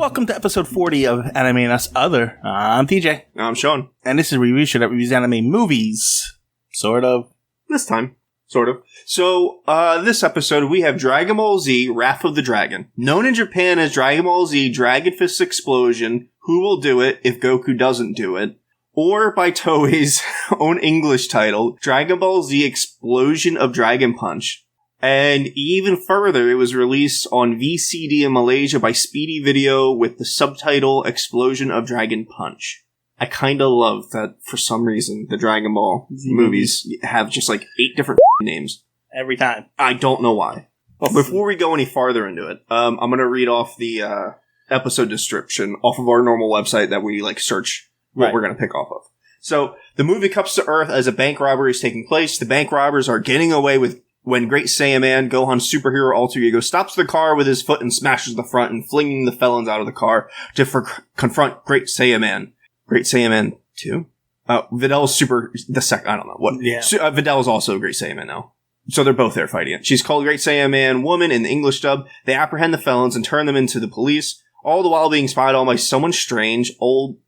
welcome to episode 40 of Anime and Us Other. I'm TJ. I'm Shawn. And this is a review show that reviews anime movies. Sort of. This time. Sort of. So, this episode we have Dragon Ball Z, Wrath of the Dragon. Known in Japan as Dragon Ball Z, Dragon Fist Explosion, Who Will Do It If Goku Doesn't Do It? Or by Toei's own English title, Dragon Ball Z Explosion of Dragon Punch. And even further, it was released on VCD in Malaysia by Speedy Video with the subtitle Explosion of Dragon Punch. I kinda love that, for some reason, the Dragon Ball movies have just like 8 different names. Every time. I don't know why. Well, before we go any farther into it, I'm gonna read off the episode description off of our normal website that we like search what we're gonna pick off of. So, the movie comes to Earth as a bank robbery is taking place. The bank robbers are getting away with when Great Saiyaman, Gohan's superhero alter ego, stops the car with his foot and smashes the front and flinging the felons out of the car to confront Great Saiyaman. Great Saiyaman 2? Vidal's the second, I don't know. What? Yeah. Vidal is also a Great Saiyaman now. So they're both there fighting it. She's called Great Saiyaman Woman in the English dub. They apprehend the felons and turn them into the police, all the while being spied on by someone strange old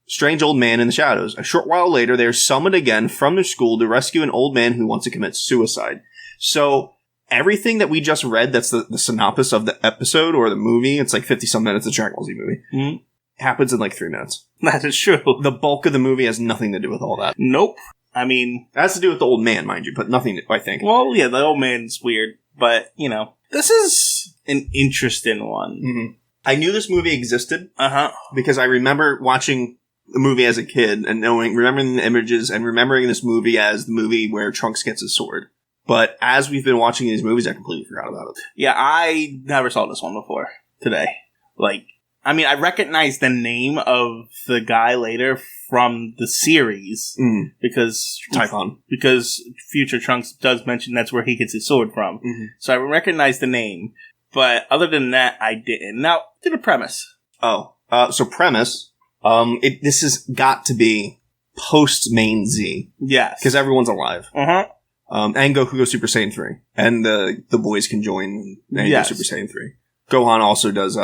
man in the shadows. A short while later, they are summoned again from their school to rescue an old man who wants to commit suicide. So, everything that we just read, that's the synopsis of the episode or the movie, it's like 50-some minutes of Dragon Ball Z movie, happens in like 3 minutes. That is true. The bulk of the movie has nothing to do with all that. Nope. I mean... It has to do with the old man, mind you, but nothing, I think. Well, yeah, the old man's weird, but, you know, this is an interesting one. Mm-hmm. I knew this movie existed. Uh-huh. Because I remember watching the movie as a kid and remembering the images and remembering this movie as the movie where Trunks gets his sword. But as we've been watching these movies, I completely forgot about it. Yeah, I never saw this one before today. Like, I mean, I recognized the name of the guy later from the series because Typhon. Because Future Trunks does mention that's where he gets his sword from. Mm-hmm. So I recognized the name, but other than that, I didn't. Now, to the premise. So premise. This has got to be post main Z. Yes, because everyone's alive. Uh-huh. And Goku goes Super Saiyan 3. And the boys can join and go Super Saiyan 3. Gohan also does,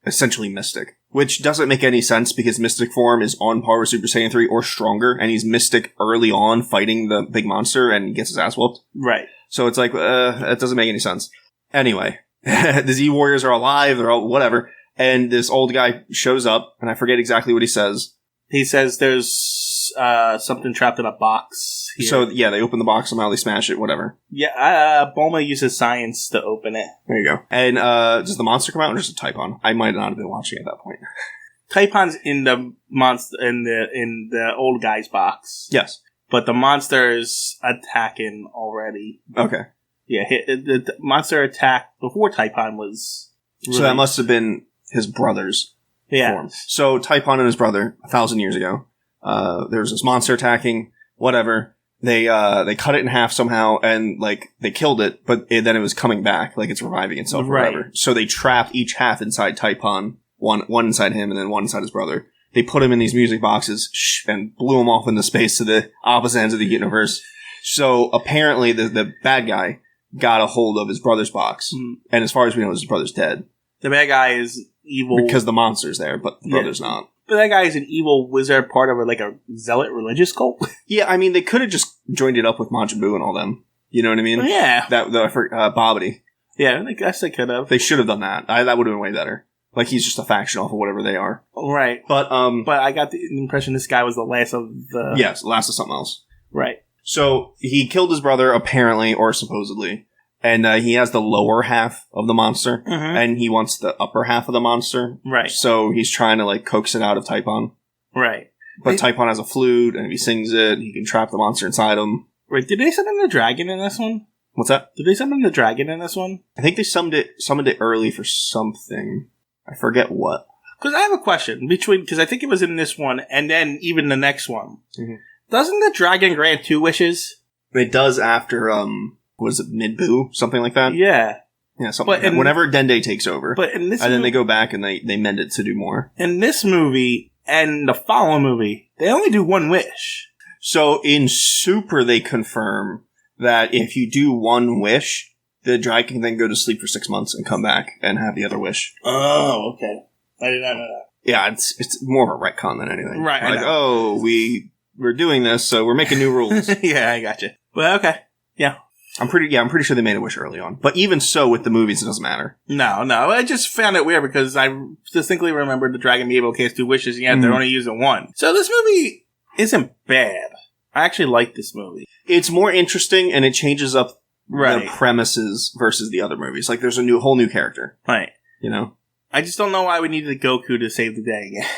essentially Mystic. Which doesn't make any sense because Mystic form is on par with Super Saiyan 3 or stronger. And he's Mystic early on fighting the big monster and he gets his ass whooped. Right. So it's like, it doesn't make any sense. Anyway, the Z Warriors are alive, they're all whatever. And this old guy shows up and I forget exactly what he says. He says there's something trapped in a box here. So, yeah, they open the box, somehow they smash it, whatever. Yeah, Bulma uses science to open it. There you go. And, does the monster come out or just a Typhon? I might not have been watching at that point. Typhon's in the monster, in the old guy's box. Yes. But the monster's attacking already. Okay. Yeah, the monster attacked before Typhon was released. So that must have been his brother's form. So Typhon and his brother, 1,000 years ago, there was this monster attacking, whatever. They cut it in half somehow, and, like, they killed it, but then it was coming back, like it's reviving itself or whatever. So they trapped each half inside Typhon, one inside him, and then one inside his brother. They put him in these music boxes, and blew him off into space to the opposite ends of the universe. So apparently the bad guy got a hold of his brother's box, and as far as we know, his brother's dead. The bad guy is evil. Because the monster's there, but the brother's not. But that guy is an evil wizard, part of a zealot religious cult. Yeah, I mean, they could have just joined it up with Majin Buu and all them. You know what I mean? Yeah. Bobbity. Yeah, I guess they could have. They should have done that. That would have been way better. Like, he's just a faction off of whatever they are. Right. But I got the impression this guy was the last of the... Yes, last of something else. Right. So, he killed his brother, apparently, or supposedly. And he has the lower half of the monster, and he wants the upper half of the monster. Right. So he's trying to, like, coax it out of Typhon. Right. But Typhon has a flute, and if he sings it, he can trap the monster inside him. Right. Did they summon the dragon in this one? What's that? Did they summon the dragon in this one? I think they summoned it early for something. I forget what. Because I have a question, because I think it was in this one, and then even the next one. Mm-hmm. Doesn't the dragon grant 2 wishes? It does after, was it Mid-Boo? Something like that? Yeah. Yeah, something like that. Whenever Dende takes over. But in this and then they go back and they mend it to do more. In this movie and the following movie, they only do 1 wish. So in Super, they confirm that if you do 1 wish, the dragon can then go to sleep for 6 months and come back and have the other wish. Oh, okay. I did not know that. Yeah, it's more of a retcon than anything. Right, I Like, know. we're doing this, so we're making new rules. Yeah, I gotcha. Well, okay. Yeah. I'm pretty sure they made a wish early on. But even so, with the movies, it doesn't matter. No. I just found it weird because I distinctly remember the Dragon be able to cast 2 wishes, and yet they're only using 1. So this movie isn't bad. I actually like this movie. It's more interesting, and it changes up Right. the premises versus the other movies. Like, there's a whole new character. Right. You know? I just don't know why we needed Goku to save the day again.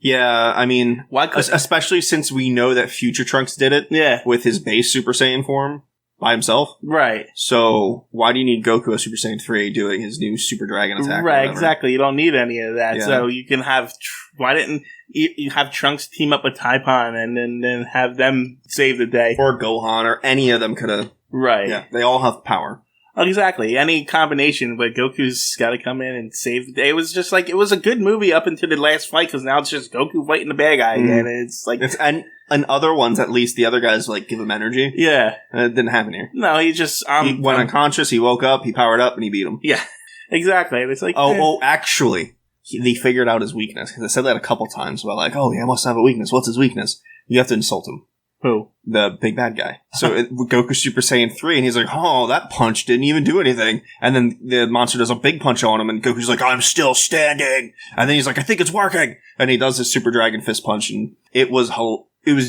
Yeah, I mean, Why especially since we know that Future Trunks did it Yeah. with his base Super Saiyan form by himself. Right. So why do you need Goku as Super Saiyan 3 doing his new Super Dragon attack? Right, exactly. You don't need any of that. Yeah. So you can have... Why didn't you have Trunks team up with Taipon and then have them save the day? Or Gohan, or any of them could have. Right. Yeah, they all have power. Exactly. Any combination, but Goku's got to come in and save the day. It was just like, it was a good movie up until the last fight, because now it's just Goku fighting the bad guy again. And it's like... and other ones, at least, the other guys, like, give him energy. Yeah. It didn't happen here. No, he just... he went unconscious, he woke up, he powered up, and he beat him. Yeah. Exactly. And it's like... Actually, they figured out his weakness. Because I said that a couple times about, like, oh, he must have a weakness. What's his weakness? You have to insult him. Who? The big bad guy. So Goku Super Saiyan 3, and he's like, oh, that punch didn't even do anything. And then the monster does a big punch on him, and Goku's like, I'm still standing. And then he's like, I think it's working. And he does his Super Dragon Fist punch, and it was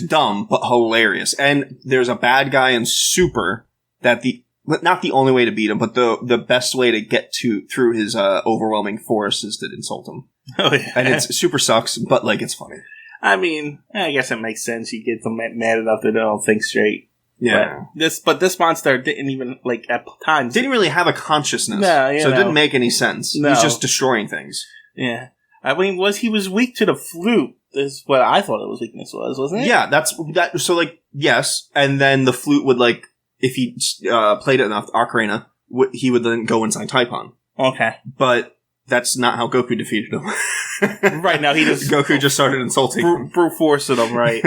dumb, but hilarious. And there's a bad guy in Super that not the only way to beat him, but the best way to get through his overwhelming force is to insult him. Oh, yeah. And it's super sucks, but, like, it's funny. I mean, I guess it makes sense. You get them mad enough that they don't think straight. Yeah. But this monster didn't even, like, at times... Didn't really have a consciousness. No, so it didn't make any sense. No. He was just destroying things. Yeah. I mean, he was weak to the flute, is what I thought his weakness was, wasn't it? Yeah, that. So, like, yes. And then the flute would, like, if he played it enough, Ocarina, he would then go inside Taipon. Okay. But that's not how Goku defeated him. Right now, he just... Goku just started insulting. Brute forcing him, right.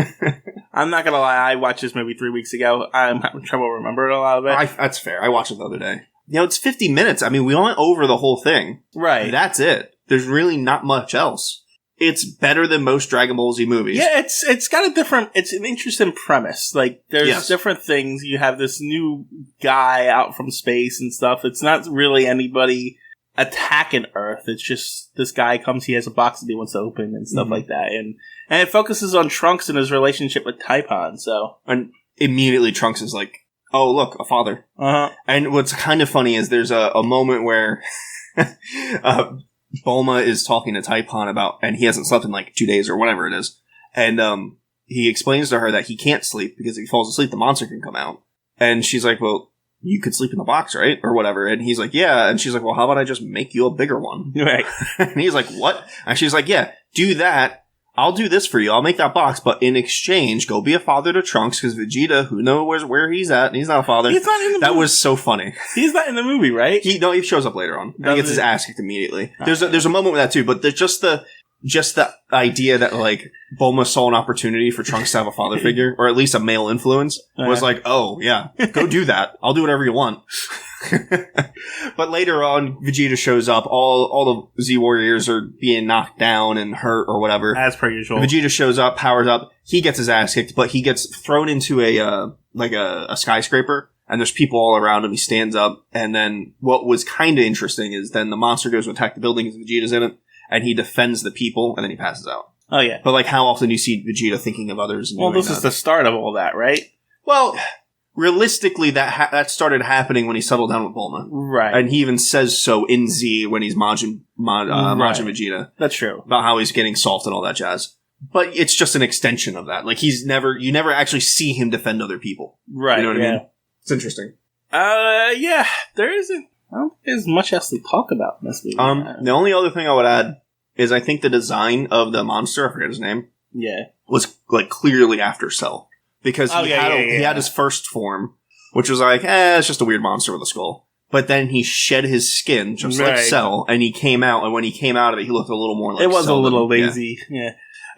I'm not gonna lie, I watched this movie 3 weeks ago. I'm having trouble remembering a lot of it. That's fair. I watched it the other day. You know, it's 50 minutes. I mean, we went over the whole thing. Right. That's it. There's really not much else. It's better than most Dragon Ball Z movies. Yeah, it's got it's an interesting premise. Like, there's different things. You have this new guy out from space and stuff. It's not really anybody attacking Earth. It's just this guy comes, he has a box that he wants to open and stuff like that. And it focuses on Trunks and his relationship with Taipon, so. And immediately Trunks is like, oh, look, a father. Uh-huh. And what's kind of funny is there's a moment where Bulma is talking to Taipon about, and he hasn't slept in like 2 days or whatever it is. And he explains to her that he can't sleep because if he falls asleep, the monster can come out. And she's like, well, you could sleep in the box, right? Or whatever. And he's like, yeah. And she's like, well, how about I just make you a bigger one? Right. And he's like, what? And she's like, yeah, do that. I'll do this for you. I'll make that box, but in exchange, go be a father to Trunks, because Vegeta, who knows where he's at, and he's not a father. He's not in the movie. That was so funny. He's not in the movie, right? He shows up later on. He gets his ass kicked immediately. Oh, There's a moment with that too, but there's just the idea that, like, Bulma saw an opportunity for Trunks to have a father figure, or at least a male influence, was like, oh, yeah, go do that. I'll do whatever you want. But later on, Vegeta shows up, all the Z Warriors are being knocked down and hurt or whatever. As per usual. Vegeta shows up, powers up, he gets his ass kicked, but he gets thrown into a skyscraper, and there's people all around him. He stands up, and then what was kind of interesting is then the monster goes to attack the building because Vegeta's in it, and he defends the people, and then he passes out. Oh, yeah. But, like, how often do you see Vegeta thinking of others? Well, this is the start of all that, right? Well, realistically, that started happening when he settled down with Bulma. Right. And he even says so in Z when he's Majin Vegeta. That's true. About how he's getting soft and all that jazz. But it's just an extension of that. Like, you never actually see him defend other people. Right, you know what I mean? It's interesting. Yeah, there isn't... I don't think there's much else to talk about in this movie. The only other thing I would add is I think the design of the monster, I forget his name, was, like, clearly after Cell. Because he had his first form, which was like, it's just a weird monster with a skull. But then he shed his skin, just like Cell, and he came out, and when he came out of it, he looked a little more like Cell. It was a little lazy,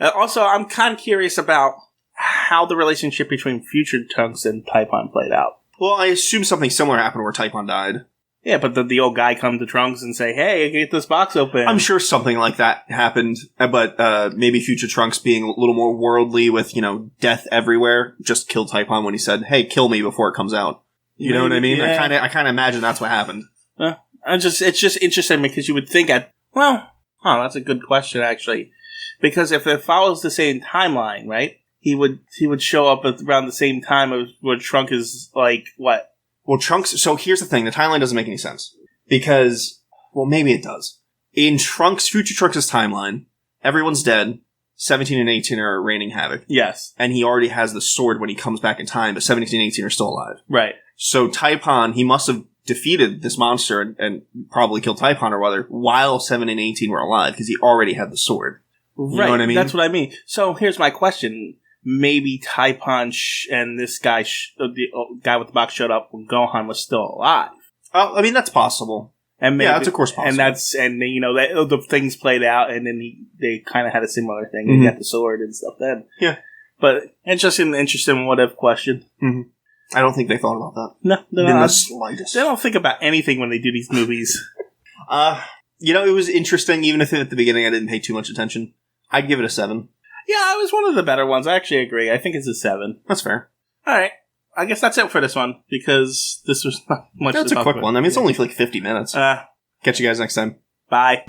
also, I'm kind of curious about how the relationship between Future Trunks and Taipon played out. Well, I assume something similar happened where Taipon died. Yeah, but the old guy come to Trunks and say, hey, get this box open. I'm sure something like that happened, but maybe future Trunks being a little more worldly with, death everywhere, just killed Typhon when he said, hey, kill me before it comes out. You know what I mean? Yeah. I kind of imagine that's what happened. It's just interesting because you would think that's a good question, actually. Because if it follows the same timeline, right, he would show up around the same time as where Trunks is, like, what? Well, Trunks... So here's the thing. The timeline doesn't make any sense. Because... Well, maybe it does. In future Trunks' timeline, everyone's dead. 17 and 18 are reigning havoc. Yes. And he already has the sword when he comes back in time, but 17 and 18 are still alive. Right. So Typhon, he must have defeated this monster and probably killed Typhon or whatever while 7 and 18 were alive, because he already had the sword. You know what I mean? That's what I mean. So here's my question. Maybe Typhon and this guy, the guy with the box showed up when Gohan was still alive. Oh, I mean, that's possible. And maybe, yeah, that's of course possible. And the things played out, and then they kind of had a similar thing. Mm-hmm. He got the sword and stuff then. Yeah. But it's just an interesting what-if question. Mm-hmm. I don't think they thought about that. No, in the slightest. They don't think about anything when they do these movies. It was interesting, even if at the beginning I didn't pay too much attention. I'd give it a 7. Yeah, it was one of the better ones. I actually agree. I think it's a 7. That's fair. All right. I guess that's it for this one, because this was not much. That's a quick one. I mean, it's only for like 50 minutes. Catch you guys next time. Bye.